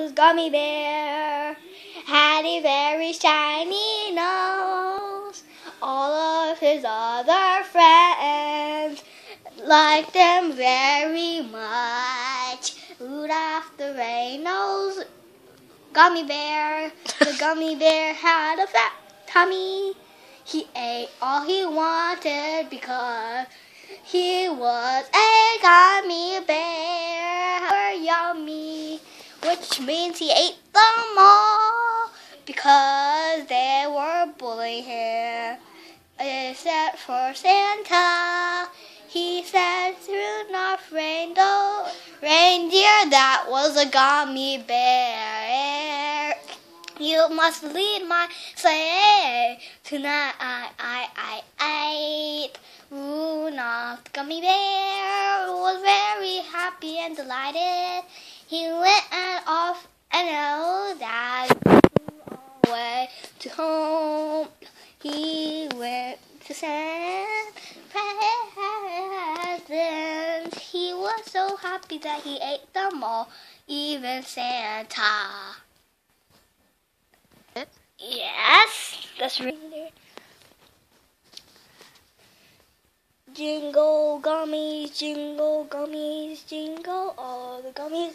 nose gummy bear had a very shiny nose. All of his other friends liked them very much. Rudolph the red-nosed gummy bear. The gummy bear had a fat tummy. He ate all he wanted because he was a gummy bear. Yummy, which means he ate them all because they were bullying him. Except for Santa. He said through North Reindeer, that was a gummy bear. You must lead my sleigh tonight. I Rudolph the gummy bear was very happy and delighted. He went off and rode that way to home. He went to send presents. He was so happy that he ate them all, even Santa. Yes, that's right. Jingle gummies, jingle all the gummies.